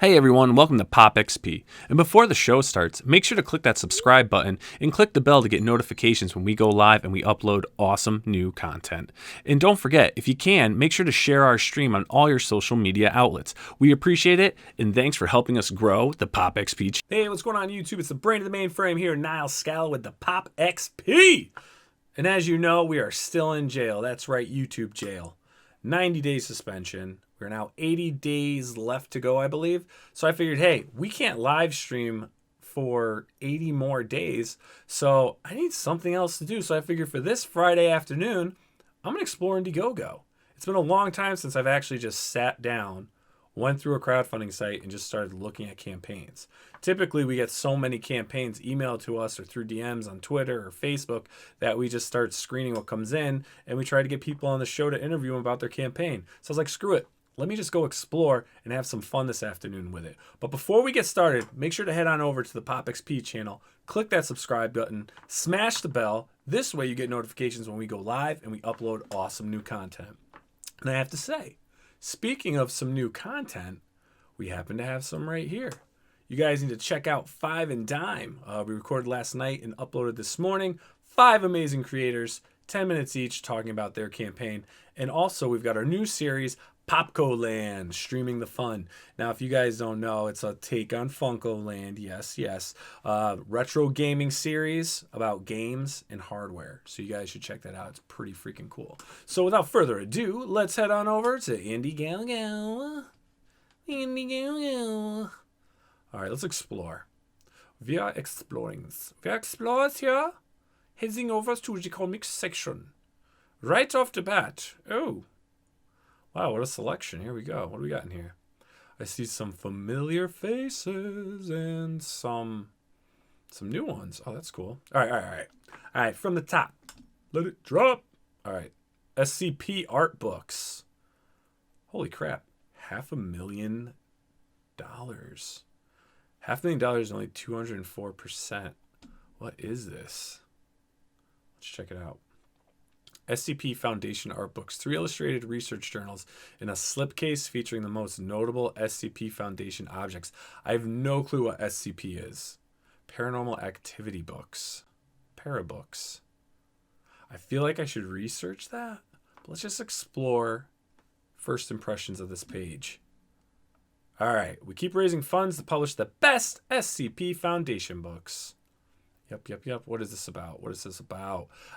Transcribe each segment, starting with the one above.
Hey everyone, welcome to POPXP. And before the show starts, make sure to click that subscribe button and click the bell to get notifications when we go live and we upload awesome new content. And don't forget, if you can, make sure to share our stream on all your social media outlets. We appreciate it, and thanks for helping us grow the POPXP. Hey, what's going on YouTube? It's the brain of the mainframe here, Nile Scala with the POPXP. And as you know, we are still in jail. That's right, YouTube jail. 90-day suspension. We're now 80 days left to go, I believe. So I figured, hey, we can't live stream for 80 more days. So I need something else to do. So I figured for this Friday afternoon, I'm going to explore Indiegogo. It's been a long time since I've actually just sat down, went through a crowdfunding site, and just started looking at campaigns. Typically, we get so many campaigns emailed to us or through DMs on Twitter or Facebook that we just start screening what comes in, and we try to get people on the show to interview them about their campaign. So I was like, screw it. Let me just go explore and have some fun this afternoon with it. But before we get started, make sure to head on over to the POPXP channel, click that subscribe button, smash the bell. This way you get notifications when we go live and we upload awesome new content. And I have to say, speaking of some new content, we happen to have some right here. You guys need to check out Five and Dime. We recorded last night and uploaded this morning. 5 amazing creators, 10 minutes each, talking about their campaign. And also, we've got our new series, Popco Land, streaming the fun. Now, if you guys don't know, it's a take on Funko Land. Yes, yes. Retro gaming series about games and hardware. So you guys should check that out. It's pretty freaking cool. So without further ado, let's head on over to Indiegogo. Indiegogo. All right, let's explore. We are exploring. We are explorers here, heading over to the comics section. Right off the bat. Oh. Wow, what a selection. Here we go. What do we got in here? I see some familiar faces and some new ones. Oh, that's cool. All right. All right, from the top. Let it drop. All right. SCP art books. Holy crap. $500,000. $500,000 is only 204%. What is this? Let's check it out. SCP Foundation art books, 3 illustrated research journals in a slipcase featuring the most notable SCP Foundation objects. I have no clue what SCP is. Paranormal activity books. Parabooks. I feel like I should research that. But let's just explore first impressions of this page. All right. We keep raising funds to publish the best SCP Foundation books. Yep. What is this about?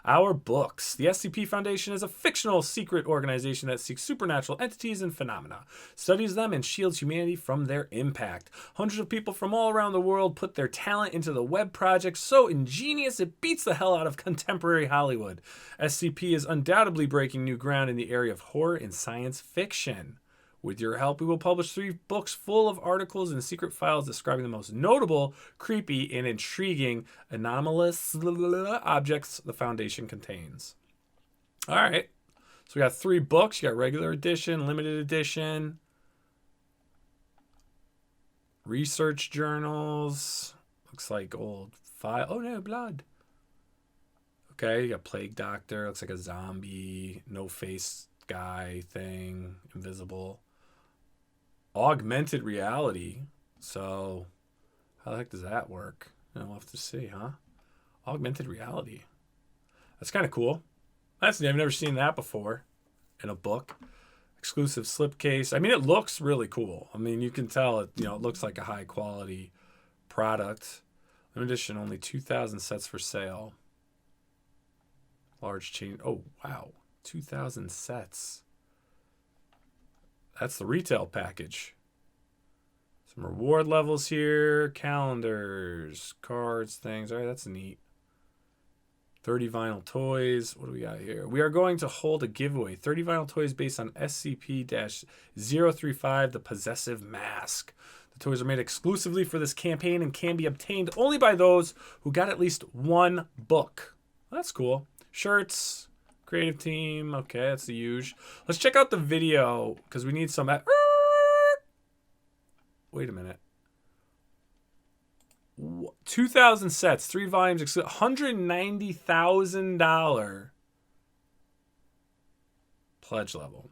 Our books. The SCP Foundation is a fictional secret organization that seeks supernatural entities and phenomena, studies them, and shields humanity from their impact. Hundreds of people from all around the world put their talent into the web project so ingenious it beats the hell out of contemporary Hollywood. SCP is undoubtedly breaking new ground in the area of horror and science fiction. With your help, we will publish 3 books full of articles and secret files describing the most notable, creepy, and intriguing anomalous objects the Foundation contains. All right. So we got 3 books. You got regular edition, limited edition, research journals. Looks like old file. Oh, no, blood. Okay, you got Plague Doctor. Looks like a zombie, no face guy thing, invisible. Augmented reality. So how the heck does that work? We'll have to see, huh? Augmented reality. That's kind of cool. I've never seen that before in a book. Exclusive slipcase. I mean, it looks really cool. I mean, you can tell it, it looks like a high quality product. In addition, only 2,000 sets for sale. Large chain. Oh, wow. 2,000 sets. That's the retail package. Some reward levels here. Calendars, cards, things. All right, that's neat. 30 vinyl toys. What do we got here? We are going to hold a giveaway. 30 vinyl toys based on SCP-035, the Possessive Mask. The toys are made exclusively for this campaign and can be obtained only by those who got at least 1 book. That's cool. Shirts. Creative team. Okay, that's the usual. Let's check out the video because we need some. Wait a minute. 2,000 sets, 3 volumes, $190,000 pledge level.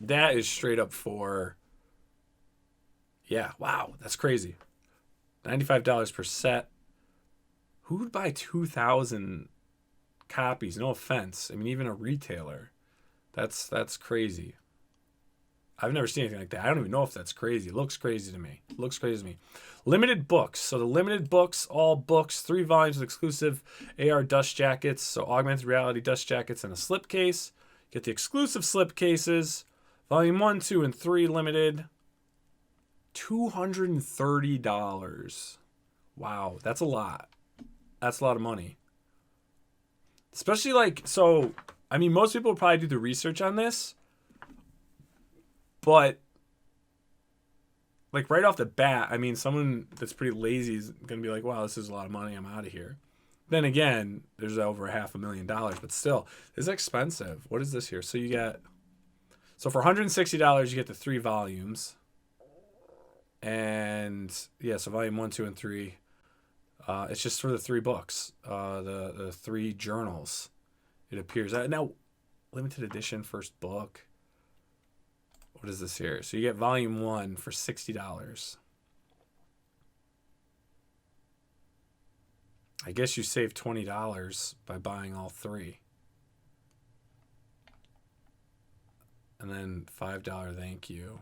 That is straight up for Yeah, wow, that's crazy. $95 per set. Who would buy 2,000 copies? No offense. I mean, even a retailer. That's crazy. I've never seen anything like that. I don't even know if that's crazy. It looks crazy to me. Limited books. So the limited books, all books, 3 volumes of exclusive AR dust jackets. So augmented reality dust jackets and a slipcase. Get the exclusive slipcases. Volume 1, 2, and 3 limited. $230. Wow, that's a lot. That's a lot of money. Especially like, so, I mean, most people would probably do the research on this. But, like, right off the bat, I mean, someone that's pretty lazy is going to be like, wow, this is a lot of money. I'm out of here. Then again, there's over $500,000. But still, it's expensive. What is this here? So you get, so for $160, you get the 3 volumes. And, yeah, so volume 1, 2, and 3. It's just for the 3 books. The 3 journals. It appears. Now, limited edition, first book. What is this here? So you get volume 1 for $60. I guess you save $20 by buying all 3. And then $5 thank you.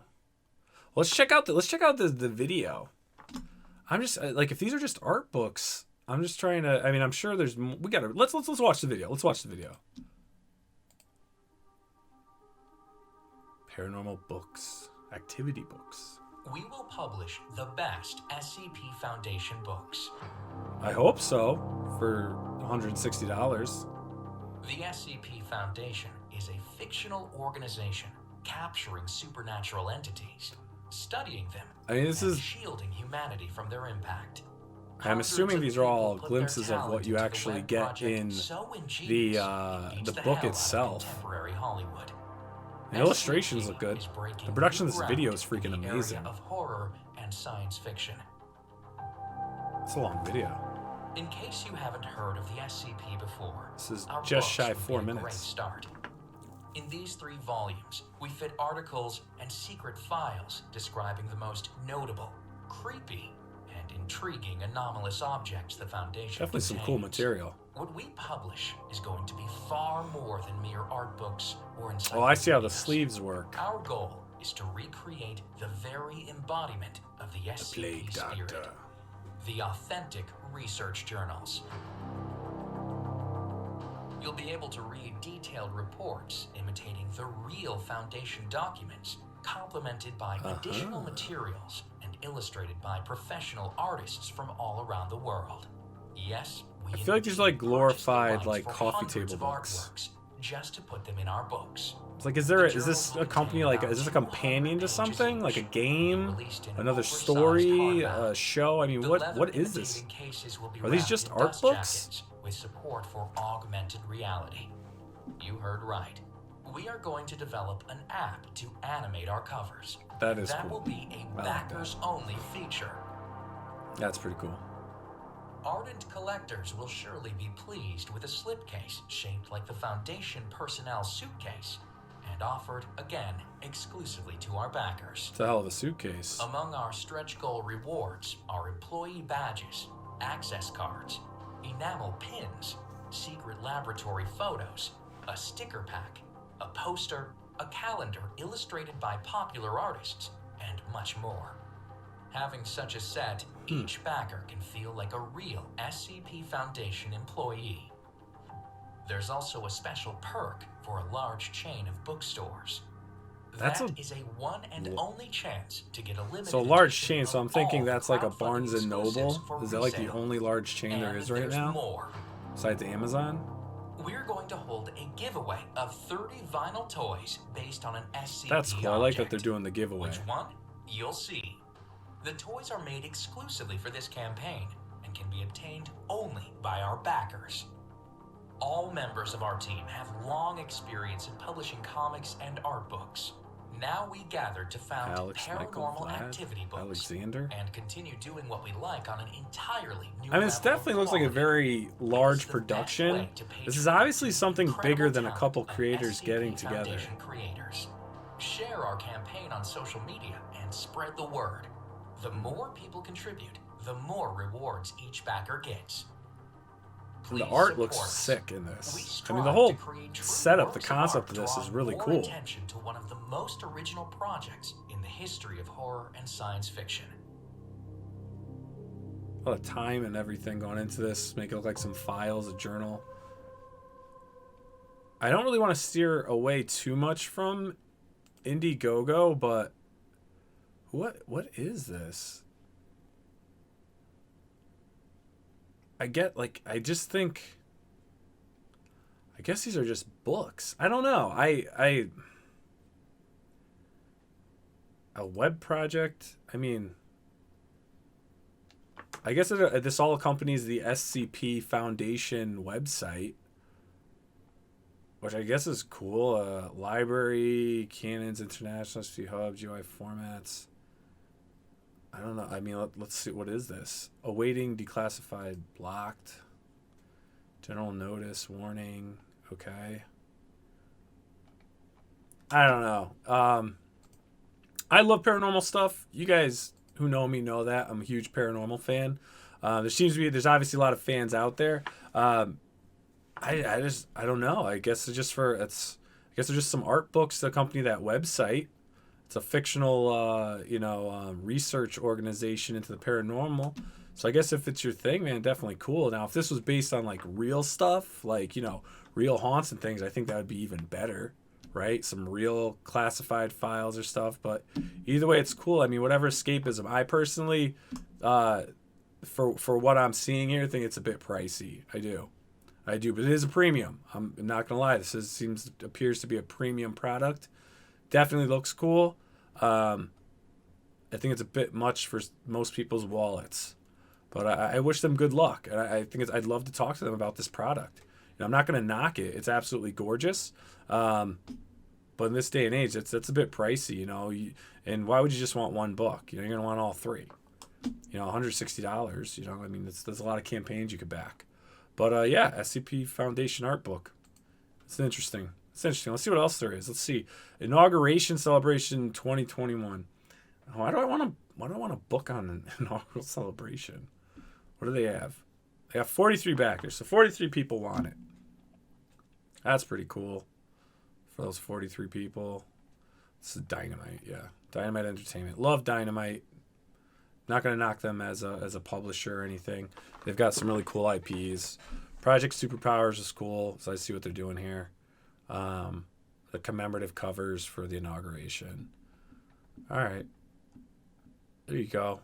Let's check out the video. I'm just like, if these are just art books, I'm just trying to, I mean, I'm sure let's watch the video. Let's watch the video. Paranormal books, activity books. We will publish the best SCP Foundation books. I hope so, for $160. The SCP Foundation is a fictional organization capturing supernatural entities, studying them, shielding humanity from their impact. I'm assuming these are all glimpses of what you actually get in the book itself. The illustrations look good. The production of this video is freaking amazing. Of horror and science fiction. It's a long video. In case you haven't heard of the SCP before, this is just shy of 4 minutes. Great start. In these 3 volumes, we fit articles and secret files describing the most notable, creepy, and intriguing anomalous objects the Foundation Definitely contains. Some cool material. What we publish is going to be far more than mere art books or encyclopedias. Oh, I see how the sleeves work. Our goal is to recreate the very embodiment of the SCP spirit. The authentic research journals. You'll be able to read detailed reports imitating the real Foundation documents, complemented by additional materials and illustrated by professional artists from all around the world. Yes, I feel like these are like glorified like coffee table books. Just to put them in our books. It's like, is this a company, like, is this a companion to something? Like a game? Another story? A show? I mean, what is this? Are these just art books? With support for augmented reality. You heard right. We are going to develop an app to animate our covers. That is cool. That will be a backers-only feature. That's pretty cool. Ardent collectors will surely be pleased with a slipcase shaped like the Foundation personnel suitcase and offered, again, exclusively to our backers. It's a hell of a suitcase. Among our stretch goal rewards are employee badges, access cards, enamel pins, secret laboratory photos, a sticker pack, a poster, a calendar illustrated by popular artists, and much more. Having such a set, each backer can feel like a real SCP Foundation employee. There's also a special perk for a large chain of bookstores. That is a one and only chance to get a limited. So large chain, so I'm thinking that's like a Barnes and Noble. Is that like the only large chain there is right now? More. Besides Amazon? We're going to hold a giveaway of 30 vinyl toys based on an SCP That's cool. object. I like that they're doing the giveaway. Which one? You'll see. The toys are made exclusively for this campaign and can be obtained only by our backers. All members of our team have long experience in publishing comics and art books. Now we gather to found Paranormal Activity Books Alexander? and continue doing what we like on an entirely new I mean, this definitely looks like a very large production. This is obviously something bigger than a couple creators getting together. Creators. Share our campaign on social media and spread the word. The more people contribute, the more rewards each backer gets. And the Please art looks support us. sick in We this. I mean, strive the to whole create true setup, the works concept of art this is drawing really more cool. attention to one of the most original projects in the history of horror and science fiction. A lot of time and everything going into this. Make it look like some files, a journal. I don't really want to steer away too much from Indiegogo, but what is this? I guess these are just books. I don't know. A web project. I mean, I guess this all accompanies the SCP Foundation website, which I guess is cool. Library, canons, international, SCP hubs, UI formats. I don't know. I mean, let's see. What is this? Awaiting declassified, blocked. General notice, warning. Okay. I don't know. I love paranormal stuff. You guys who know me know that. I'm a huge paranormal fan. There's obviously a lot of fans out there. I don't know. I guess it's just there's just some art books that accompany that website. It's a fictional, research organization into the paranormal. So I guess if it's your thing, man, definitely cool. Now, if this was based on like real stuff, like, real haunts and things, I think that would be even better, right? Some real classified files or stuff. But either way, it's cool. I mean, whatever escapism. I personally, for what I'm seeing here, think it's a bit pricey. I do, but it is a premium. I'm not gonna lie. Appears to be a premium product. Definitely looks cool. I think it's a bit much for most people's wallets, but I wish them good luck. And I think I'd love to talk to them about this product. I'm not going to knock it. It's absolutely gorgeous. But in this day and age, it's a bit pricey, and why would you just want one book? You're going to want all three. $160, I mean, there's a lot of campaigns you could back. But yeah, SCP Foundation art book. It's interesting. Let's see what else there is. Let's see. Inauguration Celebration 2021. Why do I want a book on an inaugural celebration? What do they have? They have 43 backers, so 43 people want it. That's pretty cool for those 43 people. This is Dynamite, yeah. Dynamite Entertainment. Love Dynamite. Not going to knock them as a publisher or anything. They've got some really cool IPs. Project Superpowers is cool, so I see what they're doing here. The commemorative covers for the inauguration. All right. There you go.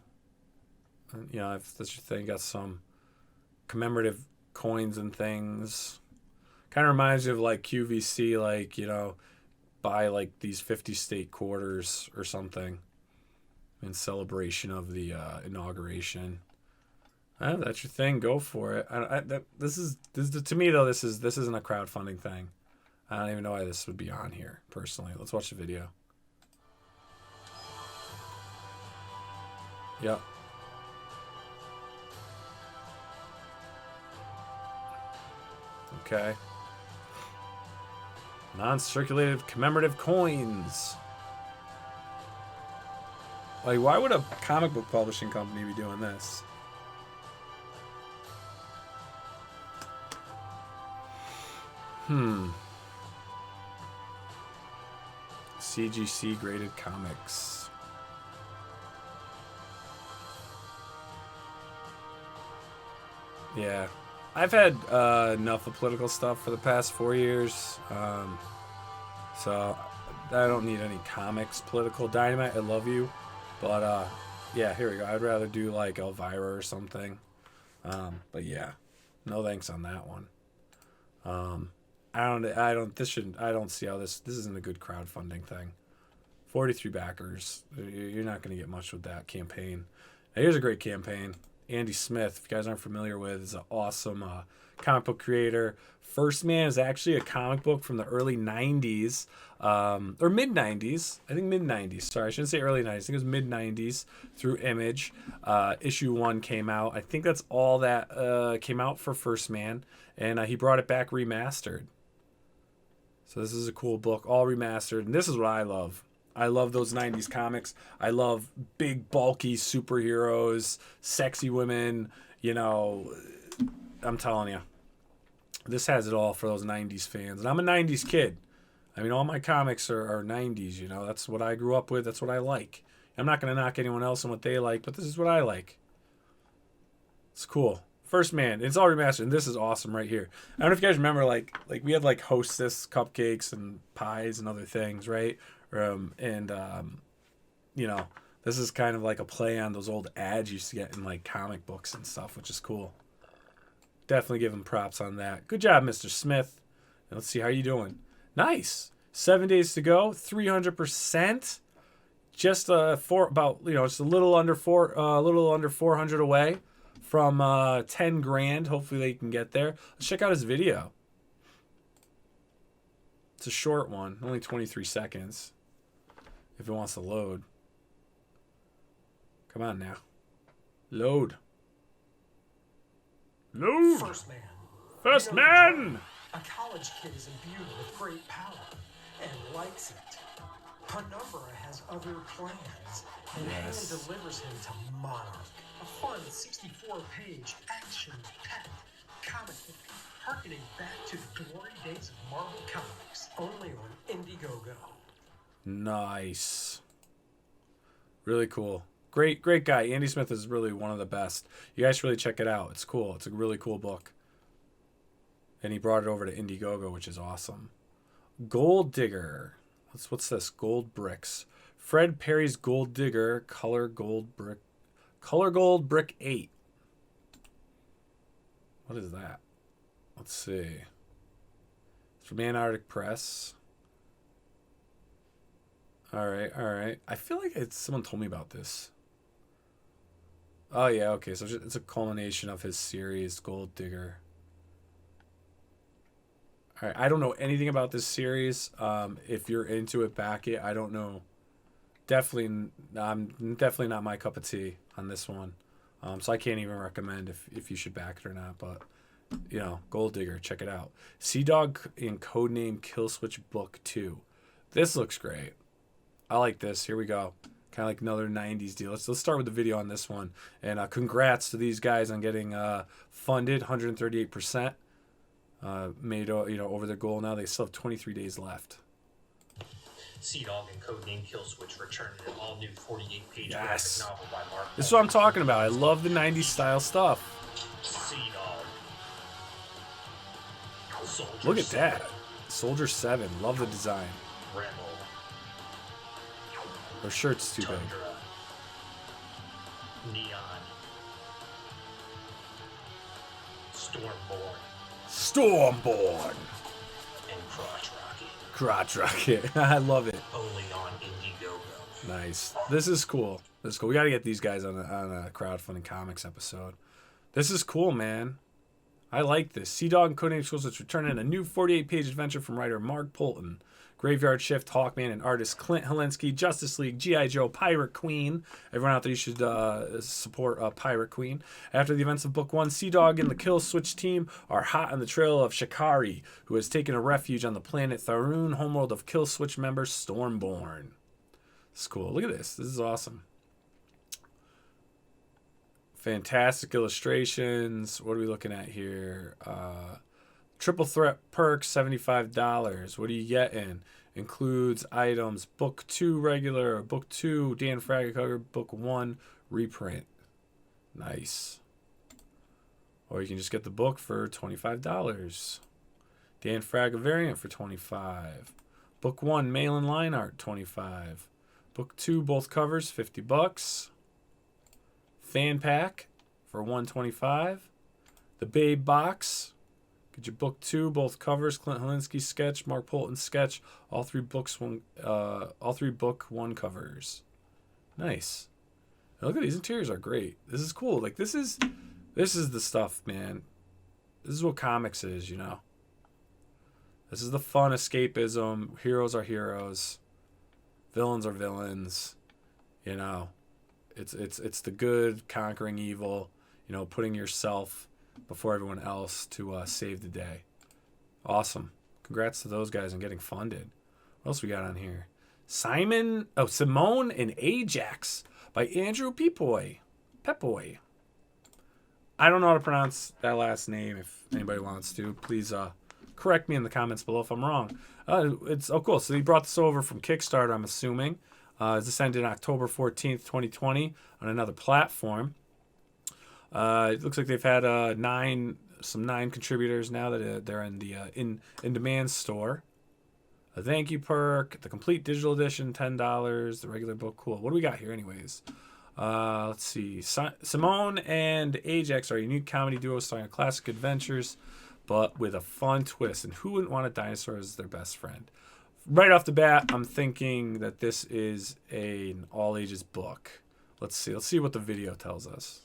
If that's your thing, got some commemorative coins and things. Kind of reminds me of like QVC, buy like these 50 state quarters or something in celebration of the inauguration. That's your thing. Go for it. This is to me though. This isn't a crowdfunding thing. I don't even know why this would be on here personally. Let's watch the video. Yep. Okay. Non-circulated commemorative coins. Like, why would a comic book publishing company be doing this? CGC graded comics. Yeah. I've had enough of political stuff for the past 4 years. So I don't need any comics, political. Dynamite, I love you. But yeah, here we go. I'd rather do like Elvira or something. But yeah, no thanks on that one. I don't see how this isn't a good crowdfunding thing. 43 backers. You're not going to get much with that campaign. Now, here's a great campaign. Andy Smith, if you guys aren't familiar with, is an awesome comic book creator. First Man is actually a comic book from the early 90s, or mid-90s. I think mid-90s. Sorry, I shouldn't say early 90s. I think it was mid-90s through Image. Issue 1 came out. I think that's all that came out for First Man, and he brought it back remastered. So this is a cool book, all remastered. And this is what I love. I love those 90s comics. I love big, bulky superheroes, sexy women. You know, I'm telling you, this has it all for those 90s fans. And I'm a 90s kid. I mean, all my comics are 90s, you know. That's what I grew up with. That's what I like. I'm not going to knock anyone else on what they like, but this is what I like. It's cool. First Man. It's all remastered, and this is awesome right here. I don't know if you guys remember, like we had, like, Hostess cupcakes and pies and other things, right? You know, this is kind of like a play on those old ads you used to get in, like, comic books and stuff, which is cool. Definitely give him props on that. Good job, Mr. Smith. And let's see, how you doing? Nice. 7 days to go. 300%. Just just a little under 400 away from 10 grand. Hopefully they can get there. Let's check out his video. It's a short one, only 23 seconds. If it wants to load. Come on now. Load. Load. First Man. First Man. A college kid is imbued with great power and likes it. Penumbra has other plans, and Yes. Hand delivers him to Monarch. A fun 64-page action-packed comic book harkening back to the glory days of Marvel Comics, only on Indiegogo. Nice. Really cool. Great guy. Andy Smith is really one of the best. You guys should really check it out. It's cool. It's a really cool book. And he brought it over to Indiegogo, which is awesome. Gold Digger. What's this? Gold Bricks. Fred Perry's Gold Digger, Color Gold Brick 8. What is that? Let's see. It's from Antarctic Press. All right. I feel like someone told me about this. Oh yeah, okay. So it's a culmination of his series, Gold Digger. All right, I don't know anything about this series. If you're into it, back it. I don't know. I'm definitely not my cup of tea on this one. So I can't even recommend if you should back it or not. But, you know, Gold Digger, check it out. Sea Dog in Codename Killswitch Book 2. This looks great. I like this. Here we go. Kind of like another 90s deal. Let's start with the video on this one. And congrats to these guys on getting funded, 138%. Made over their goal now. They still have 23 days left. Sea Dog and Codename Killswitch returned an all-new 48-page Yes. graphic novel by Mark. This is what I'm talking about. I love the 90s style stuff. Sea Dog. Soldier Look at 7, that. Soldier 7. Love the design. Rebel. Her shirt's too big. Tundra. Neon. Stormborn. And Crotch Rocket. Crotch Rocket. I love it. Only on Indiegogo. Nice. This is cool. We got to get these guys on a crowdfunding comics episode. This is cool, man. I like this. Sea Dog and Codename Killswitch returning a new 48-page adventure from writer Mark Polton. Graveyard Shift, Hawkman, and artist Clint Helensky, Justice League, G.I. Joe, Pirate Queen. Everyone out there, you should support Pirate Queen. After the events of Book 1, Sea Dog and the Killswitch team are hot on the trail of Shikari, who has taken a refuge on the planet Tharoon, homeworld of Killswitch member Stormborn. It's cool. Look at this. This is awesome. Fantastic illustrations. What are we looking at here? Triple Threat perks, $75. What are you getting? Includes items Book 2 regular, Book 2 Dan Fragga cover, Book 1 reprint. Nice. Or you can just get the book for $25. Dan Fragga variant for $25. Book 1 mail and line art, $25. Book 2 both covers, $50. Fan pack for $125. The Babe box. Get your Book 2, both covers, Clint Helensky sketch, Mark Polton sketch, all three Book 1 covers. Nice. Now look at these interiors are great. This is cool. Like this is the stuff, man. This is what comics is, you know. This is the fun escapism. Heroes are heroes. Villains are villains. You know. It's the good conquering evil, you know, putting yourself before everyone else to save the day. Awesome. Congrats to those guys on getting funded. What else we got on here? Simone and Ajax by Andrew Pepoy. I don't know how to pronounce that last name. If anybody wants to, please correct me in the comments below if I'm wrong. It's cool. So he brought this over from Kickstarter, I'm assuming. This ended October 14th, 2020 on another platform. It looks like they've had 9 contributors now that they're in the in demand store. A thank you perk, the complete digital edition, $10. The regular book, cool. What do we got here, anyways? Let's see. Simone and Ajax are a unique comedy duo starring classic adventures, but with a fun twist. And who wouldn't want a dinosaur as their best friend? Right off the bat, I'm thinking that this is an all ages book. Let's see. Let's see what the video tells us.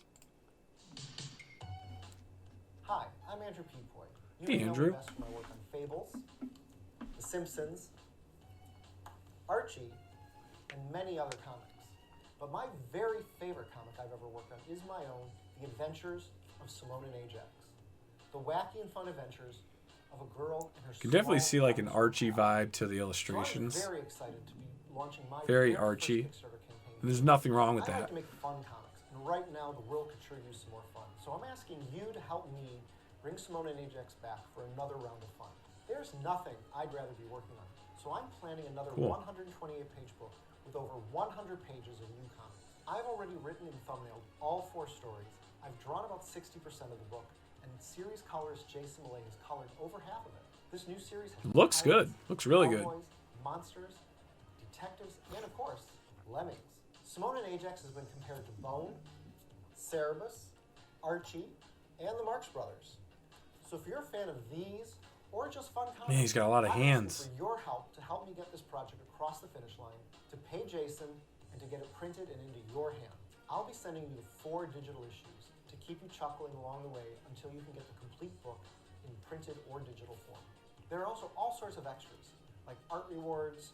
Hi, I'm Andrew Pepoy. Hey, Andrew. Know me best from my work on Fables, The Simpsons, Archie, and many other comics. But my very favorite comic I've ever worked on is my own, The Adventures of Simone and Ajax. The wacky and fun adventures of a girl and her You can definitely see like an Archie vibe to the illustrations. So I'm very excited to be launching my Very Archie. And there's nothing wrong with I like that. to make fun comics, and right now the world could sure use some more fun. So I'm asking you to help me bring Simone and Ajax back for another round of fun. There's nothing I'd rather be working on. So I'm planning another 128-page book with over 100 pages of new comics. I've already written and thumbnailed all 4 stories. I've drawn about 60% of the book, and series colorist Jason Millay has colored over half of it. This new series has Looks good. Looks really good. cowboys, monsters, detectives, and of course, lemmings. Simone and Ajax has been compared to Bone, Cerebus, Archie, and the Marx Brothers. So if you're a fan of these or just fun comics, Man, he's got a lot of I'm hands. asking for your help to help me get this project across the finish line, to pay Jason, and to get it printed and into your hands. I'll be sending you 4 digital issues to keep you chuckling along the way until you can get the complete book in printed or digital form. There are also all sorts of extras, like art rewards,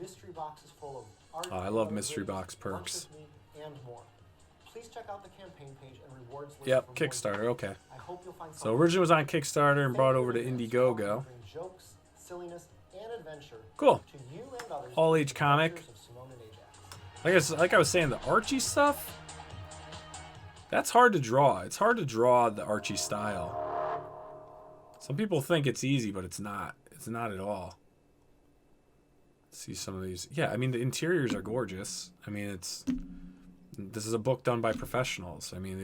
mystery boxes full of art. Oh, I love mystery box perks. And more. Please check out the campaign page and rewards list. Yep, for more Kickstarter. Okay. I hope you'll find So originally was on Kickstarter and brought over to Indiegogo. bring jokes, silliness, and adventure Cool. to you and others. All age comic. Adventures of Simone and Ajax. Like I was saying, the Archie stuff, that's hard to draw. It's hard to draw the Archie style. Some people think it's easy, but it's not. It's not at all. See some of these. Yeah, I mean, the interiors are gorgeous. I mean, this is a book done by professionals. I mean,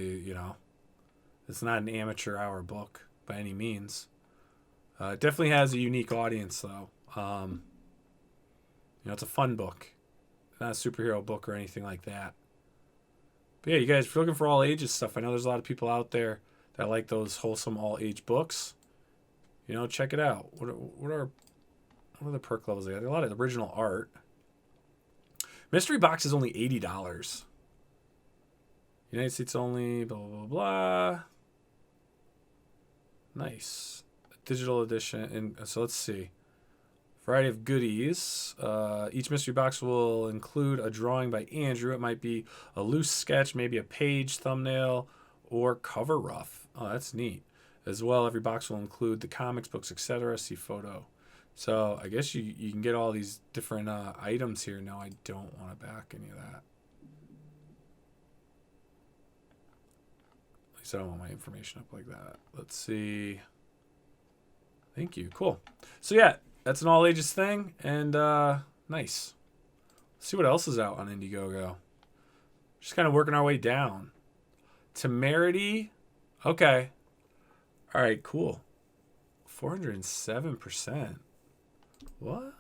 it's not an amateur hour book by any means. It definitely has a unique audience, though. It's a fun book. Not a superhero book or anything like that. But yeah, you guys, if you're looking for all ages stuff, I know there's a lot of people out there that like those wholesome all age books. Check it out. What are the perk levels? They got a lot of original art. Mystery box is only $80. United States only, blah, blah, blah. Nice. Digital edition. And so let's see. Variety of goodies. Each mystery box will include a drawing by Andrew. It might be a loose sketch, maybe a page, thumbnail, or cover rough. Oh, that's neat. As well, every box will include the comics, books, etc. See photo. So I guess you can get all these different items here. No, I don't want to back any of that. At least I don't want my information up like that. Let's see. Thank you. Cool. So yeah, that's an all ages thing, and nice. Let's see what else is out on Indiegogo. Just kind of working our way down. Temerity. Okay. All right, cool. 407%. What?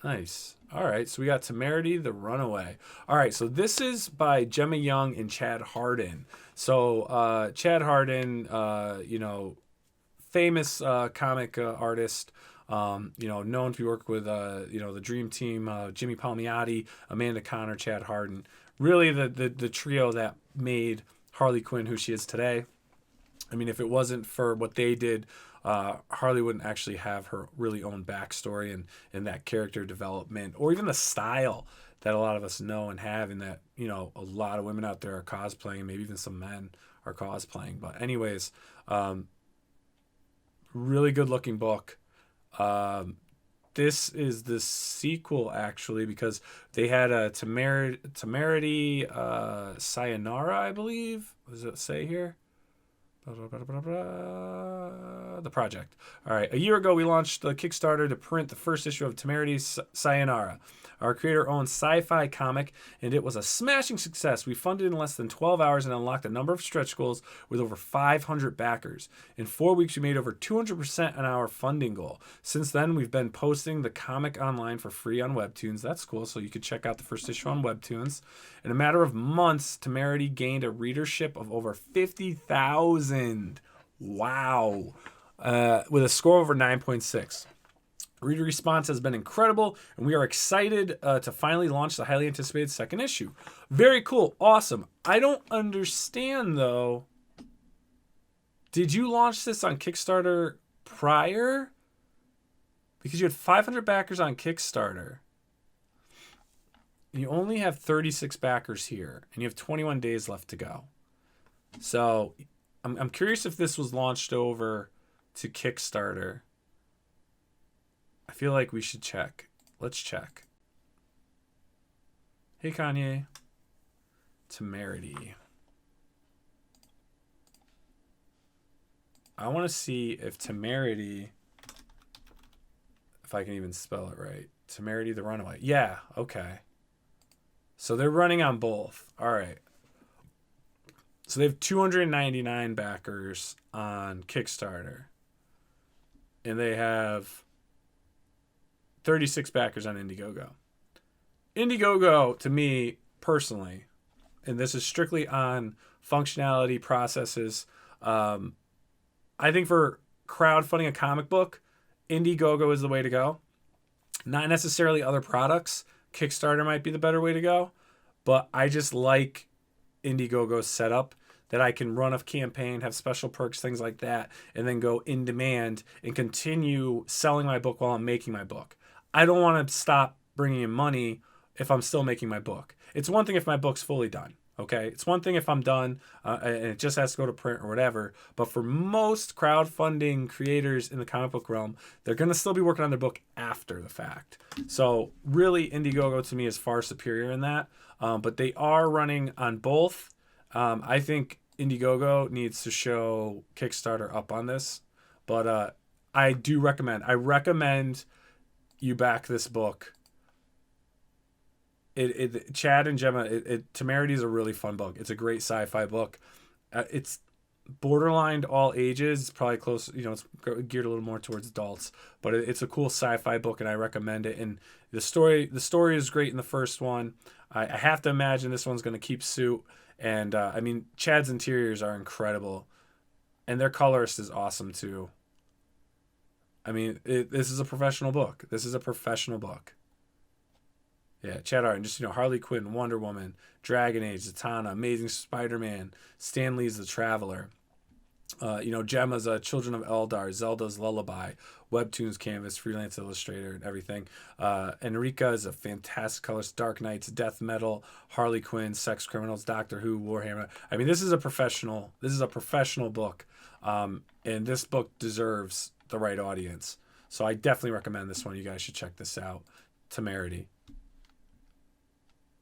Nice. All right, so we got Temerity, The Runaway. All right, so this is by Gemma Young and Chad Hardin. So Chad Hardin, famous comic artist, known to be working with, the Dream Team, Jimmy Palmiotti, Amanda Conner, Chad Hardin. Really the trio that made Harley Quinn who she is today. I mean, if it wasn't for what they did, Harley wouldn't actually have her really own backstory and that character development, or even the style that a lot of us know and have, and that, a lot of women out there are cosplaying, maybe even some men are cosplaying. But anyways, Really good looking book. This is the sequel, actually, because they had a Temerity Sayonara, I believe. What does it say here? The project. All right. A year ago, we launched the Kickstarter to print the first issue of Temerity Sayonara, our creator-owned sci-fi comic, and it was a smashing success. We funded in less than 12 hours and unlocked a number of stretch goals with over 500 backers. In 4 weeks, we made over 200% on our funding goal. Since then, we've been posting the comic online for free on Webtoons. That's cool, so you could check out the first issue on Webtoons. In a matter of months, Temerity gained a readership of over 50,000. Wow. With a score over 9.6. Reader response has been incredible, and we are excited to finally launch the highly anticipated second issue. Very cool. Awesome. I don't understand, though. Did you launch this on Kickstarter prior? Because you had 500 backers on Kickstarter. You only have 36 backers here, and you have 21 days left to go. So I'm curious if this was launched over to Kickstarter. I feel like we should check. Let's check. Hey, Kanye. Temerity. I want to see if Temerity, if I can even spell it right. Temerity the Runaway. Yeah, okay. So they're running on both. All right. So they have 299 backers on Kickstarter. And they have 36 backers on Indiegogo. Indiegogo, to me, personally, and this is strictly on functionality, processes, I think for crowdfunding a comic book, Indiegogo is the way to go. Not necessarily other products. Kickstarter might be the better way to go. But I just like Indiegogo's setup, that I can run a campaign, have special perks, things like that, and then go in demand and continue selling my book while I'm making my book. I don't want to stop bringing in money if I'm still making my book. It's one thing if my book's fully done, okay? It's one thing if I'm done and it just has to go to print or whatever. But for most crowdfunding creators in the comic book realm, they're going to still be working on their book after the fact. So really, Indiegogo to me is far superior in that. But they are running on both. I think Indiegogo needs to show Kickstarter up on this. But I do recommend. I recommend you back this book. Chad and Gemma, Temerity is a really fun book. It's a great sci-fi book. It's borderline all ages. It's probably close, it's geared a little more towards adults, but it's a cool sci-fi book, and I recommend it. And the story is great in the first one. I have to imagine this one's going to keep suit. And Chad's interiors are incredible, and their colorist is awesome too. This is a professional book. Yeah, Chad Art, and just, Harley Quinn, Wonder Woman, Dragon Age, Zatanna, Amazing Spider-Man, Stan Lee's The Traveler. Gemma's Children of Eldar, Zelda's Lullaby, Webtoons Canvas, freelance illustrator, and everything. Enrica is a fantastic colorist. Dark Knights, Death Metal, Harley Quinn, Sex Criminals, Doctor Who, Warhammer. This is a professional book, and this book deserves the right audience. So I definitely recommend this one. You guys should check this out. Temerity.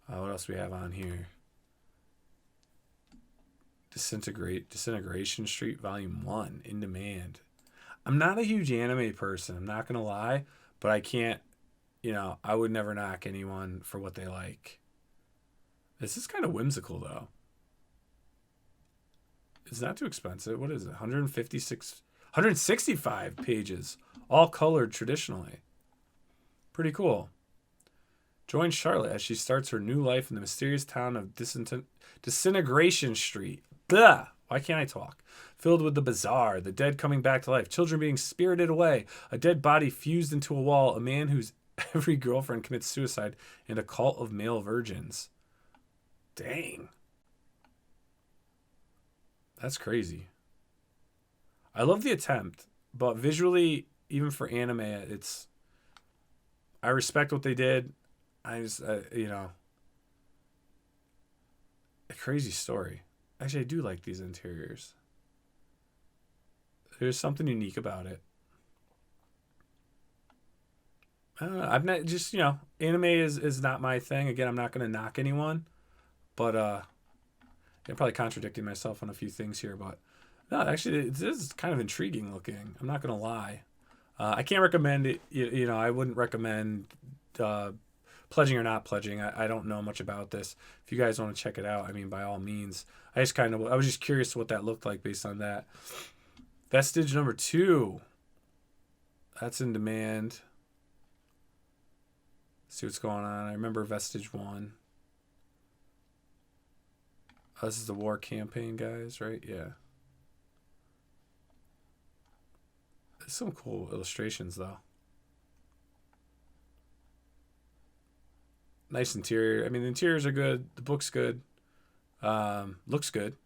What else we have on here? Disintegration Street Volume 1 in demand. I'm not a huge anime person, I'm not going to lie, but I can't, I would never knock anyone for what they like. This is kind of whimsical, though. It's not too expensive. What is it? 165 pages, all colored traditionally. Pretty cool. Join Charlotte as she starts her new life in the mysterious town of Disintegration Street. Blah! Why can't I talk? Filled with the bizarre, the dead coming back to life, children being spirited away, a dead body fused into a wall, a man whose every girlfriend commits suicide, and a cult of male virgins. Dang. That's crazy. I love the attempt, but visually, even for anime, I respect what they did. I just, a crazy story. Actually, I do like these interiors. There's something unique about it. I've not just, anime is not my thing. Again, I'm not going to knock anyone, but I'm probably contradicting myself on a few things here. But no, actually, this is kind of intriguing looking. I'm not going to lie. I can't recommend it. I wouldn't recommend pledging or not pledging. I don't know much about this. If you guys want to check it out, I mean, by all means. I was just curious what that looked like based on that. Vestige number 2. That's in demand. See what's going on. I remember Vestige 1. Oh, this is the war campaign, guys, right? Yeah. There's some cool illustrations, though. Nice interior. I mean, the interiors are good. The book's good. Looks good.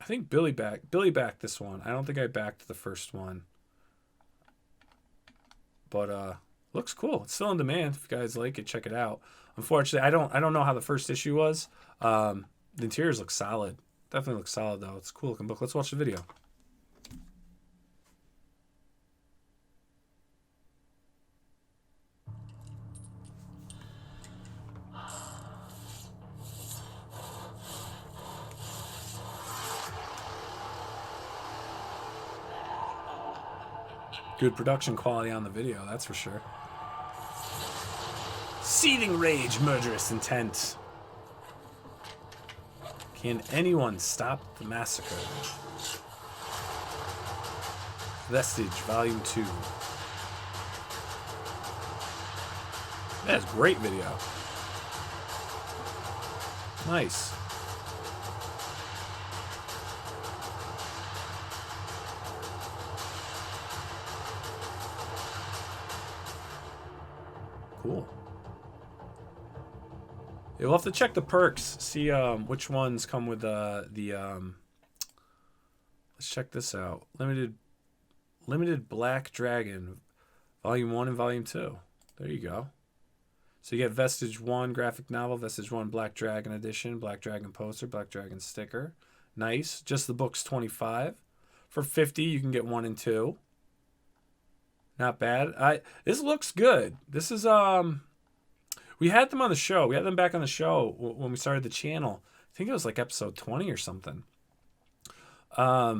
I think Billy backed this one. I don't think I backed the first one. But looks cool. It's still in demand. If you guys like it, check it out. Unfortunately, I don't know how the first issue was. The interiors look solid. Definitely looks solid though. It's a cool looking book. Let's watch the video. Good production quality on the video, that's for sure. Seething rage, murderous intent. Can anyone stop the massacre? Vestige, Volume 2. That's great video. Nice. Cool. Yeah, we'll have to check the perks, see which ones come with let's check this out. Limited Black Dragon, Volume 1 and Volume 2. There you go. So you get Vestige 1 graphic novel, Vestige 1 Black Dragon edition, Black Dragon poster, Black Dragon sticker. Nice. Just the book's $25. For $50, you can get 1 and 2. Not bad. This looks good. This is we had them on the show. We had them back on the show when we started the channel. I think it was like episode 20 or something. Yeah,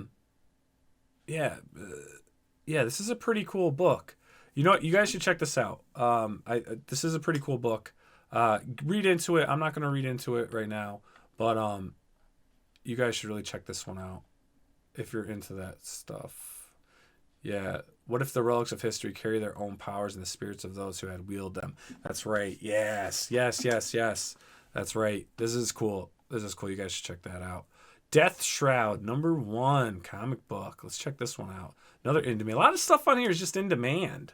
this is a pretty cool book. You know what? You guys should check this out. This is a pretty cool book. Read into it. I'm not going to read into it right now, but you guys should really check this one out if you're into that stuff. Yeah. What if the relics of history carry their own powers and the spirits of those who had wielded them? That's right. Yes. That's right. This is cool. You guys should check that out. Death Shroud, number 1 comic book. Let's check this one out. Another in demand. A lot of stuff on here is just in demand.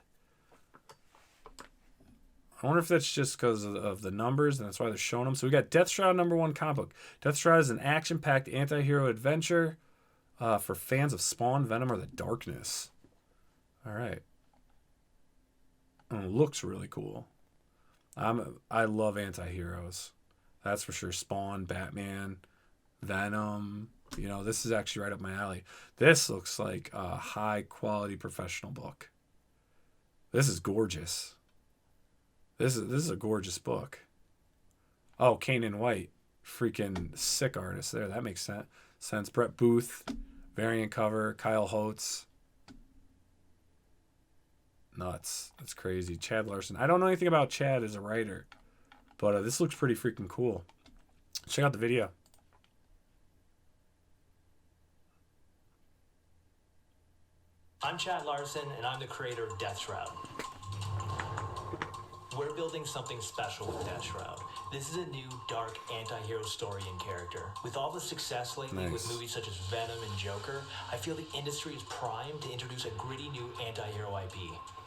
I wonder if that's just because of the numbers and that's why they're showing them. So we got Death Shroud, number 1 comic book. Death Shroud is an action-packed anti-hero adventure for fans of Spawn, Venom, or the Darkness. All right. It looks really cool. I love anti-heroes. That's for sure. Spawn, Batman, Venom. This is actually right up my alley. This looks like a high-quality professional book. This is gorgeous. This is a gorgeous book. Oh, Kanan White. Freaking sick artist there. That makes sense. Brett Booth. Variant cover. Kyle Holtz. Nuts. That's crazy. Chad Larson. I don't know anything about Chad as a writer, but this looks pretty freaking cool. Check out the video. I'm Chad Larson, and I'm the creator of Death Shroud. We're building something special with Death Shroud. This is a new, dark, anti-hero story and character. With all the success lately with movies such as Venom and Joker, I feel the industry is primed to introduce a gritty new anti-hero IP.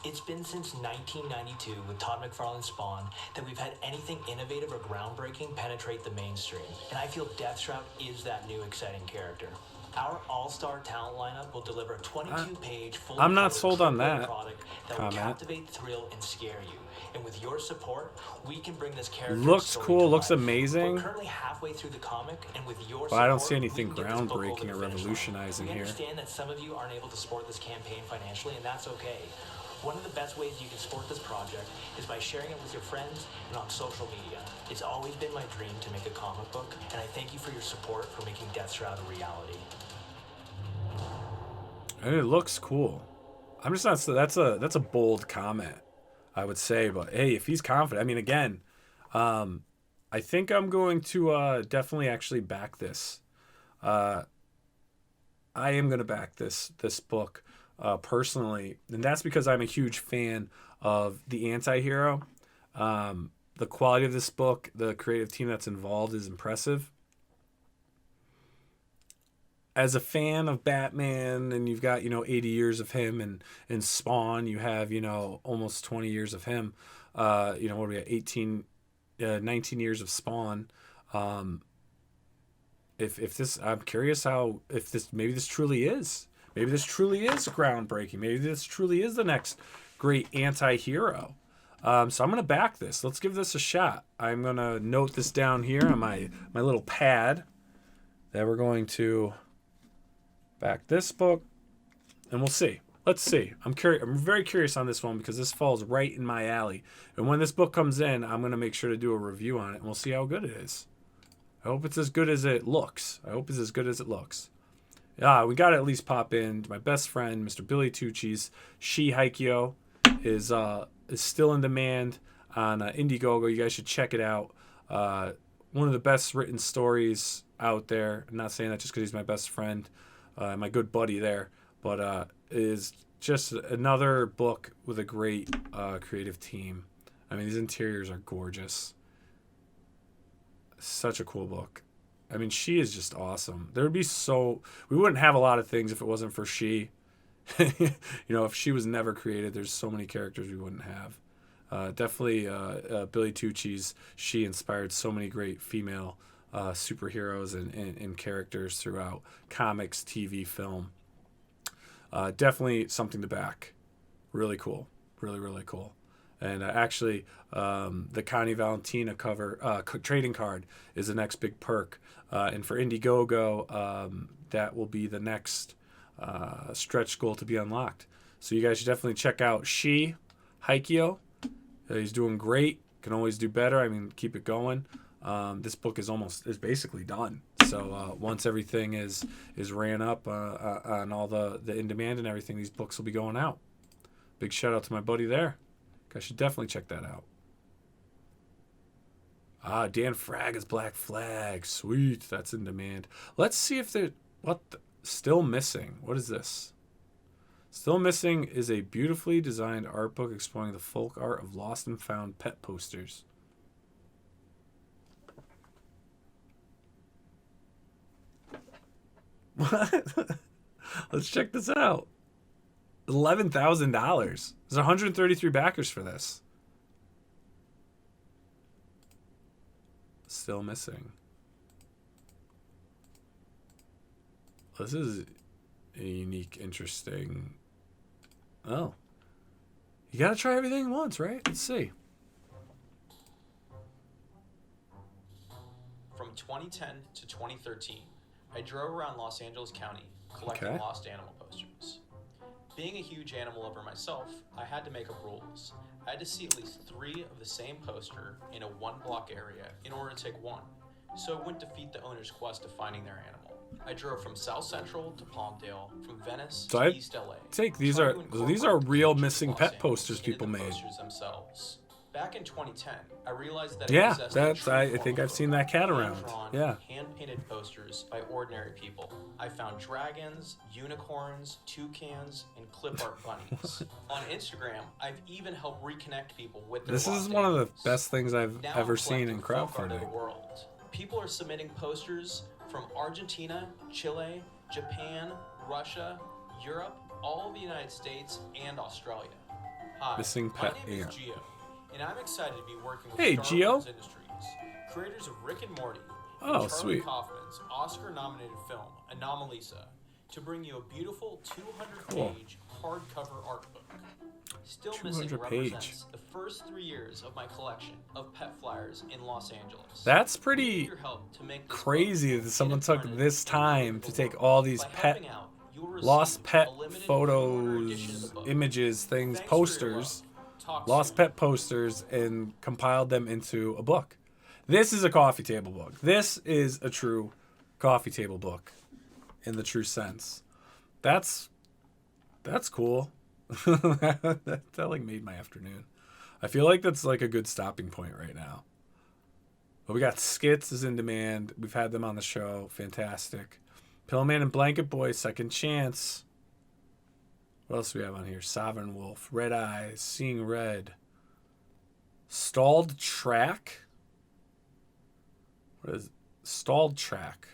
It's been since 1992 with Todd McFarlane's Spawn that we've had anything innovative or groundbreaking penetrate the mainstream, and I feel Deathstroud is that new exciting character. Our all-star talent lineup will deliver a 22-page, fully I'm not colored sold on triple-A that product that will comment. captivate, thrill, and scare you. And with your support, we can bring this character Looks story cool, to looks life. amazing. We're currently halfway through the comic, and with your But I don't support, see anything we can get this book over groundbreaking the or finish line. revolutionizing We here. understand that some of you aren't able to support this campaign financially, and that's okay. One of the best ways you can support this project is by sharing it with your friends and on social media. It's always been my dream to make a comic book, and I thank you for your support for making Deathstroud a reality. And it looks cool. I'm just not. That's a bold comment, I would say. But hey, if he's confident, I mean, again, I think I'm going to definitely actually back this. I am going to back this book personally, and that's because I'm a huge fan of the anti-hero. The quality of this book, the creative team that's involved is impressive. As a fan of Batman, and you've got 80 years of him, and Spawn, you have almost 20 years of him. What do we got? 19 years of Spawn. If this, I'm curious if this truly is groundbreaking. Maybe this truly is the next great anti-hero. So I'm gonna back this. Let's give this a shot. I'm gonna note this down here on my little pad that we're going to back this book, and we'll see. Let's see. I'm very curious on this one because this falls right in my alley. And when this book comes in, I'm gonna make sure to do a review on it, and we'll see how good it is. I hope it's as good as it looks. Yeah, we got to at least pop in. My best friend, Mr. Billy TUCCI'S She Haikyo is still in demand on Indiegogo. You guys should check it out. One of the best written stories out there. I'm not saying that just because he's my best friend, my good buddy there, but is just another book with a great creative team. I mean, these interiors are gorgeous. Such a cool book. I mean, She is just awesome. We wouldn't have a lot of things if it wasn't for She. If She was never created, there's so many characters we wouldn't have. Definitely Billy TUCCI'S She inspired so many great female superheroes and characters throughout comics, TV, film. Definitely something to back. Really cool. Really, really cool. And actually, the Connie Valentina cover trading card is the next big perk. And for Indiegogo, that will be the next stretch goal to be unlocked. So you guys should definitely check out She Haikyo. He's doing great. Can always do better. I mean, keep it going. This book is basically done. So once everything is ran up on all the in demand and everything, these books will be going out. Big shout out to my buddy there. I should definitely check that out. Dan Fraga's Black Flag. Sweet. That's in demand. Let's see if they're... Still Missing. What is this? Still Missing is a beautifully designed art book exploring the folk art of lost and found pet posters. What? Let's check this out. $11,000. There's 133 backers for this. Still Missing. This is a unique, interesting... Oh. You gotta try everything once, right? Let's see. From 2010 to 2013, I drove around Los Angeles County collecting lost animal posters. Being a huge animal lover myself, I had to make up rules. I had to see at least 3 of the same poster in a 1-block area in order to take one, so it wouldn't defeat the owner's quest of finding their animal. I drove from South Central to Palmdale, from Venice to East LA. These are real missing pet posters people made. Themselves. Back in 2010, I realized that I think I've seen that cat around. Yeah. Hand-painted posters by ordinary people. I found dragons, unicorns, toucans, and clip art bunnies. On Instagram, I've even helped reconnect people with their This is one of the best things I've ever seen in crowdfunding. People are submitting posters from Argentina, Chile, Japan, Russia, Europe, all of the United States, and Australia. Hi, Missing my pet name ant. is Gio, and I'm excited to be working with Hey, Star Gio. Wars Industries, creators of Rick and Morty, and Oh, Charlie sweet. Kaufman's Oscar-nominated film Anomalisa, to bring you a beautiful 200-page hardcover art book. Still Missing 200 page. represents the first 3 years of my collection of pet flyers in Los Angeles. That's We need pretty your help to make this crazy book that someone get it took printed this and time put to into the take world. all these By pet helping out, you'll receive lost pet a limited pre-order edition of the photos, book. images, things, Thanks for your posters, love. Talk lost soon. pet posters, and compiled them into a book. This is a coffee table book. This is a true coffee table book in the true sense. That's cool. that like made my afternoon. I feel like that's like a good stopping point right now. But we got Skits is in demand. We've had them on the show. Fantastic. Pillman and Blanket Boy, Second Chance. What else do we have on here? Sovereign Wolf, Red Eyes, Seeing Red. Stalled Track? What is Stalled Track?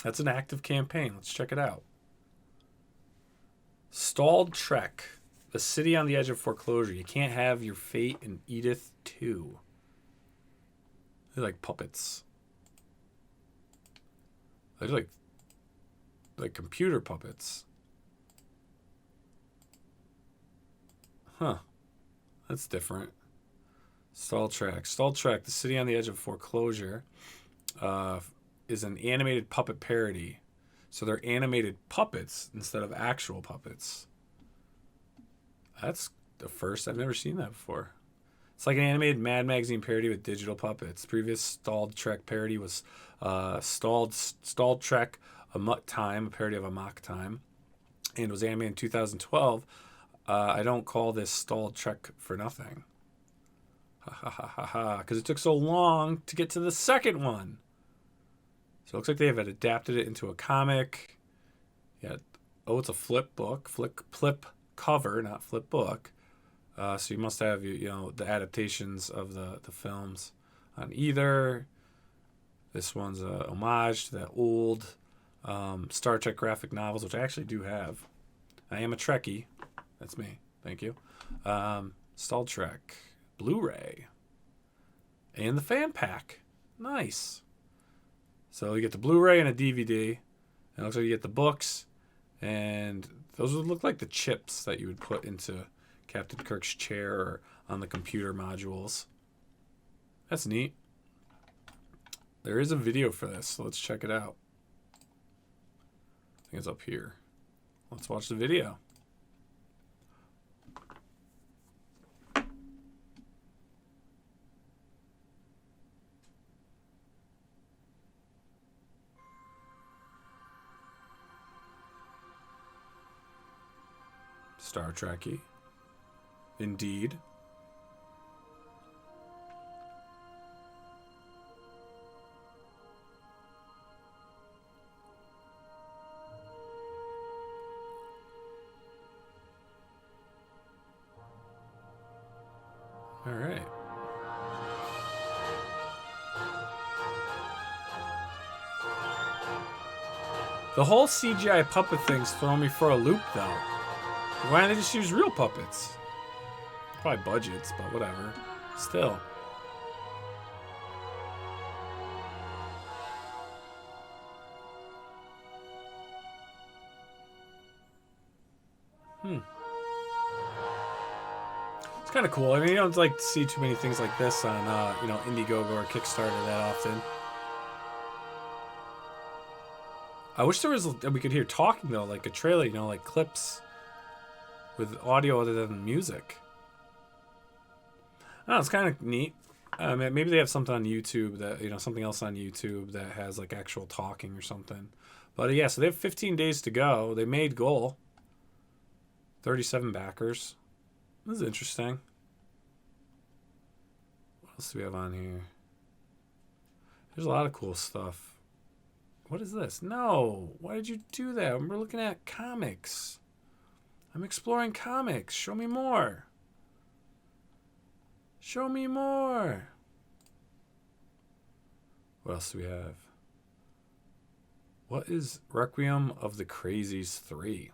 That's an active campaign. Let's check it out. Stalled Trek. The City on the Edge of Foreclosure. You Can't Have Your Fate in Edith 2. They're like puppets. They're like computer puppets. Huh. That's different. Stall Trek. Stall Trek, The City on the Edge of Foreclosure, is an animated puppet parody. So they're animated puppets instead of actual puppets. That's the first. I've never seen that before. It's like an animated Mad Magazine parody with digital puppets. Previous Stalled Trek parody was Stalled Trek, A Mutt Time, a parody of A Mock Time, and was animated in 2012. I don't call this Stalled Trek for nothing. Ha ha ha ha ha. Because it took so long to get to the second one. So it looks like they have adapted it into a comic. Yeah. Oh, it's a flip book. Flip cover, not flip book. So you must have the adaptations of the films on either. This one's a homage to that old Star Trek graphic novels, which I actually do have. I am a Trekkie. That's me. Thank you. Star Trek Blu-ray and the fan pack. Nice. So you get the Blu-ray and a DVD. And it looks like you get the books, and those would look like the chips that you would put into Captain Kirk's chair or on the computer modules. That's neat. There is a video for this, so let's check it out. I think it's up here. Let's watch the video. Star Trekkie. Indeed. All right. The whole CGI puppet thing's throwing me for a loop, though. Why don't they just use real puppets? Probably budgets, but whatever. Still. It's kind of cool. I mean, you don't like see too many things like this on, Indiegogo or Kickstarter that often. I wish we could hear talking though, like a trailer, like clips with audio other than music. Oh, it's kind of neat. Maybe they have something on YouTube that, something else on YouTube that has like actual talking or something. But yeah, so they have 15 days to go. They made goal. 37 backers. This is interesting. What else do we have on here? There's a lot of cool stuff. What is this? No. Why did you do that? We're looking at comics. I'm exploring comics. Show me more. Show me more. What else do we have? What is Requiem of the Crazies 3?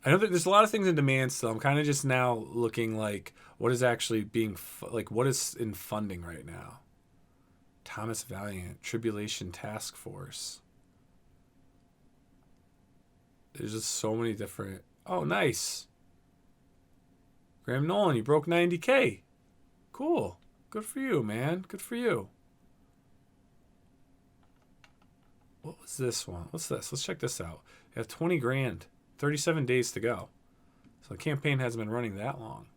I know that there's a lot of things in demand still. I'm kind of just now looking like what is actually being like what is in funding right now. Thomas Valiant, Tribulation Task Force. There's just so many different. Oh, nice. Graham Nolan, you broke 90K. Cool. Good for you, man. Good for you. What was this one? What's this? Let's check this out. You have 20 grand. 37 days to go. So the campaign hasn't been running that long.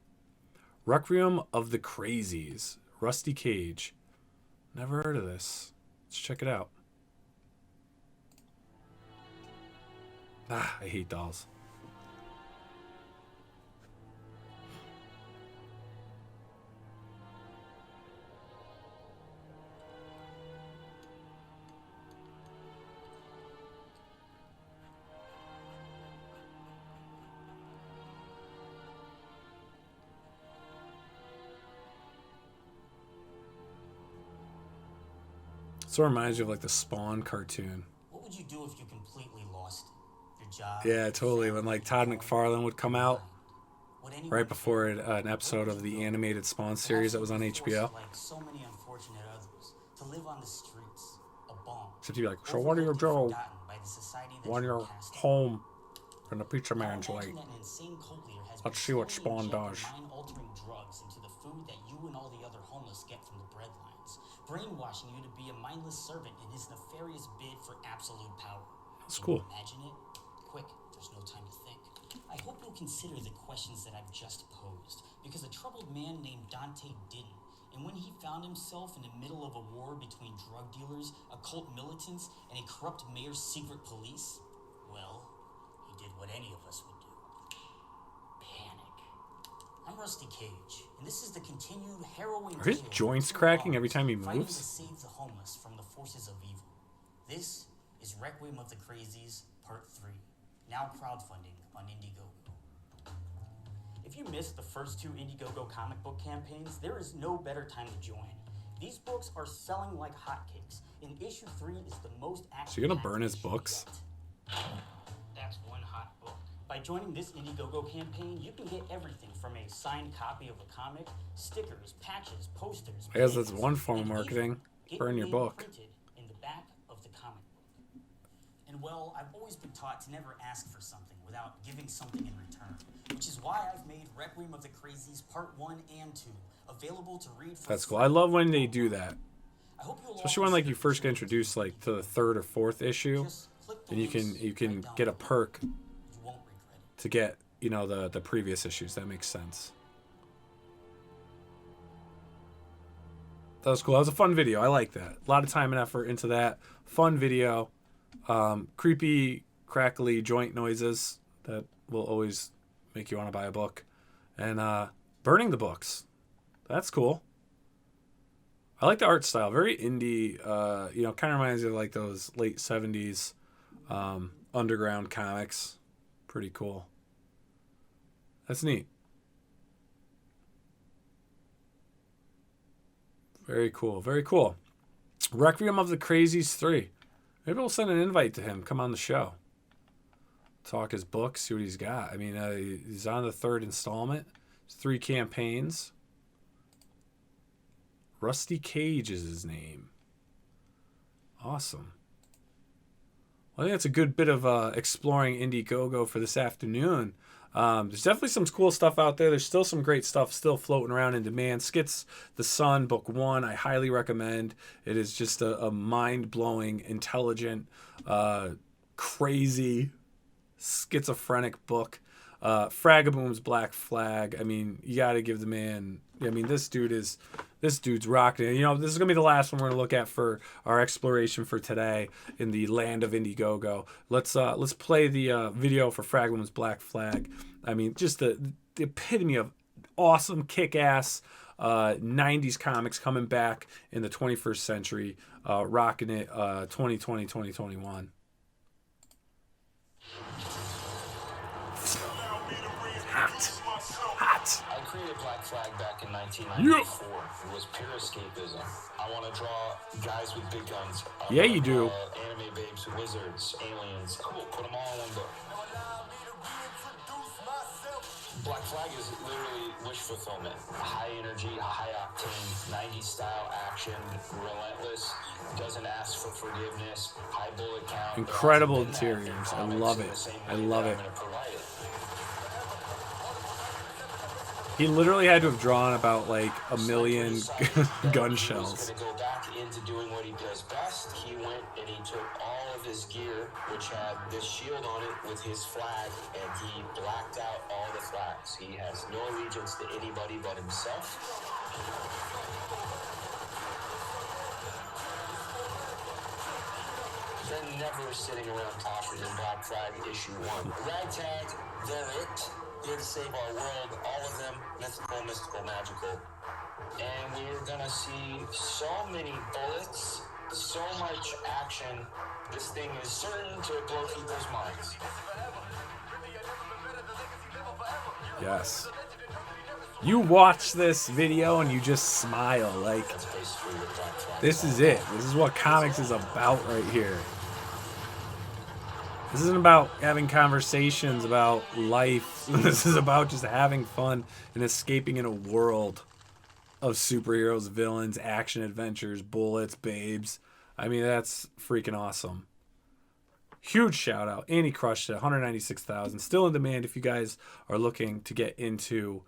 Requiem of the Crazies. Rusty Cage. Never heard of this. Let's check it out. Ah, I hate dolls. So it reminds you of like the Spawn cartoon. What would you do if you completely lost your job? Yeah, totally. When like Todd McFarlane would come out right before an episode of the animated Spawn series that was on HBO. Like so many unfortunate others, to live on the streets, a bomb. Except you'd be like, so what are your jobs? When you're home and the pizza man's late. Let's see what Spawn does. Mind-altering drugs into the food that you and all the other homeless get from the bread lines, brainwashing you to be a mindless servant in his nefarious bid for absolute power. That's cool. Imagine it? Quick, there's no time to think. I hope you'll consider the questions that I've just posed, because a troubled man named Dante didn't. And when he found himself in the middle of a war between drug dealers, occult militants, and a corrupt mayor's secret police, well, he did what any of us would do. Panic. I'm Rusty Cage, and this is the continued harrowing Are his tale of joints two cracking dogs every time he fighting moves? to save the homeless from the forces of evil. This is Requiem of the Crazies, Part 3, now crowdfunding on Indiegogo. If you missed the first two Indiegogo comic book campaigns, there is no better time to join. These books are selling like hotcakes, and issue 3 is the most active. So you're gonna burn his books? That's one hot book. By joining this Indiegogo campaign, you can get everything from a signed copy of a comic, stickers, patches, posters. I guess that's one form of marketing. Burn your book. Printed in the back of the comic book. And well, I've always been taught to never ask for something without giving something in return, which is why I've made Requiem of the Crazies Part 1 and 2 available to read for That's free. cool. I love when they do that. I hope you'll Especially when like you first get introduced like to the third or fourth issue, just click the and you links can right get a down perk below. You won't regret it. to get, you know, the previous issues. That makes sense. That was cool. That was a fun video. I like that. A lot of time and effort into that. Fun video. Creepy, crackly joint noises that will always make you want to buy a book. And burning the books. That's cool. I like the art style. Very indie. You know, kind of reminds me of like those late 70s underground comics. Pretty cool. That's neat. Very cool. Very cool. Requiem of the Crazies 3. Maybe we'll send an invite to him. Come on the show. Talk his book. See what he's got. I mean, he's on the third installment. It's 3 campaigns. Rusty Cage is his name. Awesome. Well, I think that's a good bit of exploring Indiegogo for this afternoon. There's definitely some cool stuff out there. There's still some great stuff still floating around in demand. Skits the Sun, Book 1, I highly recommend. It is just a mind-blowing, intelligent, crazy, schizophrenic book. Fragaboom's Black Flag. I mean, you got to give the man... I mean, this dude's rocking it. You know, this is going to be the last one we're going to look at for our exploration for today in the land of Indiegogo. Let's play the video for Fragaboom's Black Flag. I mean, just the epitome of awesome, kick-ass 90s comics coming back in the 21st century, rocking it 2020, 2021. Hot. I created Black Flag back in 1994. It was pure escapism. I want to draw guys with big guns. Yeah, you do. Anime babes, wizards, aliens. Cool, put them all in one book. Black Flag is literally wish fulfillment. High energy, high octane, 90s style action, relentless, doesn't ask for forgiveness, high bullet count. Incredible interiors. I love it. I love it. He literally had to have drawn about like a million gun shells. He was going to go back into doing what he does best. He went and he took all of his gear, which had this shield on it with his flag, and he blacked out all the flags. He has no allegiance to anybody but himself. They're never sitting around talking in Black Flag issue 1. Ragtag, they're it. Here to save our world, all of them, mystical, magical. And we're gonna see so many bullets, so much action. This thing is certain to blow people's minds. Yes. You watch this video and you just smile. Like, this is it. This is what comics is about right here. This isn't about having conversations about life. This is about just having fun and escaping in a world of superheroes, villains, action adventures, bullets, babes. I mean, that's freaking awesome. Huge shout out. And he crushed it. 196,000. Still in demand if you guys are looking to get into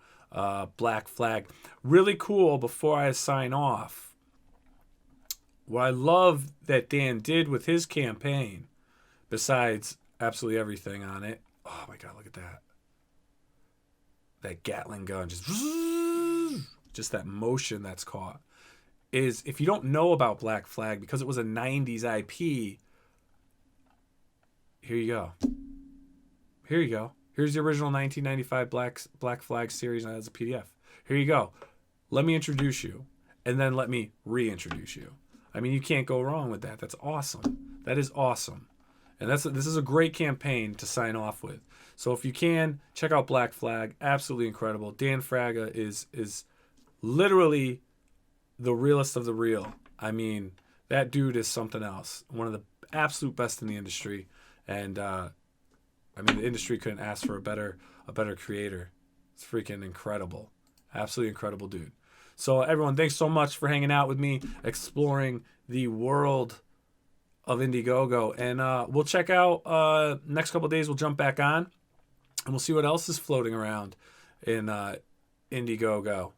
Black Flag. Really cool before I sign off. What I love that Dan did with his campaign, besides absolutely everything on it. Oh my God, look at that. That Gatling gun, just that motion that's caught. Is if you don't know about Black Flag, because it was a 90s IP, here you go. Here you go. Here's the original 1995 Black Flag series as a PDF. Here you go. Let me introduce you, and then let me reintroduce you. I mean, you can't go wrong with that. That's awesome. That is awesome. And this is a great campaign to sign off with. So if you can, check out Black Flag. Absolutely incredible. Dan Fraga is literally the realest of the real. I mean, that dude is something else. One of the absolute best in the industry. And I mean, the industry couldn't ask for a better creator. It's freaking incredible. Absolutely incredible dude. So everyone, thanks so much for hanging out with me, exploring the world of Indiegogo. And we'll check out next couple of days. We'll jump back on and we'll see what else is floating around in Indiegogo.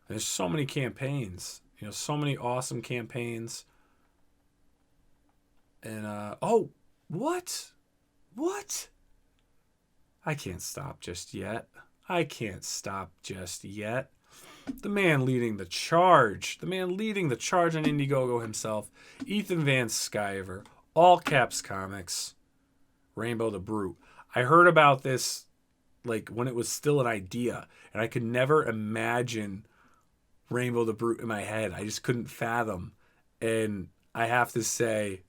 There's so many campaigns, so many awesome campaigns. And oh, what? I can't stop just yet. The man leading the charge on Indiegogo himself, Ethan Van Sciver, All Caps Comics, Rainbow the Brute. I heard about this like when it was still an idea, and I could never imagine Rainbow the Brute in my head. I just couldn't fathom. And I have to say,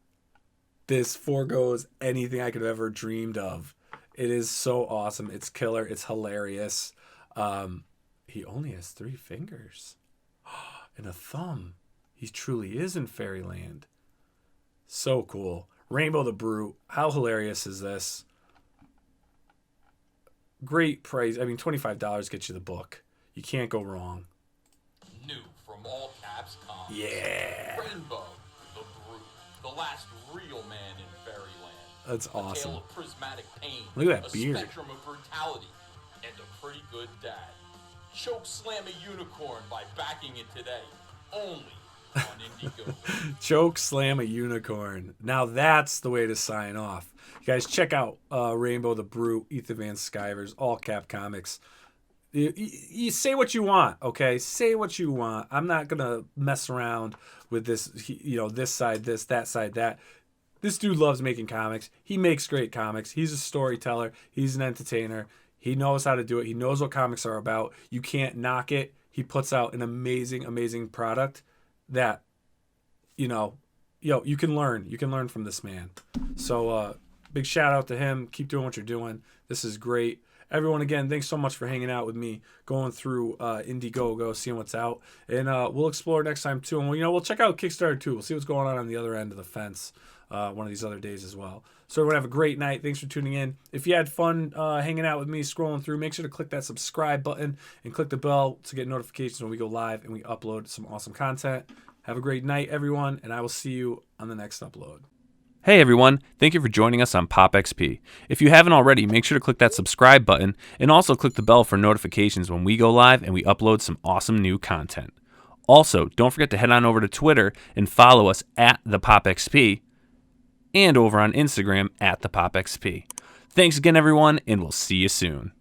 this foregoes anything I could have ever dreamed of. It is so awesome. It's killer. It's hilarious. He only has 3 fingers and a thumb. He truly is in fairyland. So cool. Rainbow the Brute. How hilarious is this? Great price. I mean, $25 gets you the book. You can't go wrong. New from All Caps Comics. Yeah. Rainbow the Brute. The last real man in fairyland. That's A awesome. tale of prismatic pain. Look at that a beard. spectrum of brutality. And a pretty good dad. Choke slam a unicorn by backing it today. Only on Indiegogo. Choke slam a unicorn. Now that's the way to sign off. You guys check out Rainbow the Brute, Ethan Van Sciver's All Cap Comics. You say what you want, okay? Say what you want. I'm not gonna mess around with this. This side, this, that side, that. This dude loves making comics. He makes great comics. He's a storyteller. He's an entertainer. He knows how to do it. He knows what comics are about. You can't knock it. He puts out an amazing, amazing product that, you can learn. You can learn from this man. So big shout out to him. Keep doing what you're doing. This is great. Everyone, again, thanks so much for hanging out with me, going through Indiegogo, seeing what's out. And we'll explore next time, too. And, we'll check out Kickstarter, too. We'll see what's going on the other end of the fence one of these other days as well. So everyone have a great night. Thanks for tuning in. If you had fun hanging out with me, scrolling through, make sure to click that subscribe button and click the bell to get notifications when we go live and we upload some awesome content. Have a great night, everyone, and I will see you on the next upload. Hey everyone, thank you for joining us on POPXP. If you haven't already, make sure to click that subscribe button and also click the bell for notifications when we go live and we upload some awesome new content. Also, don't forget to head on over to Twitter and follow us at the POPXP and over on Instagram at the POPXP. Thanks again everyone, and we'll see you soon.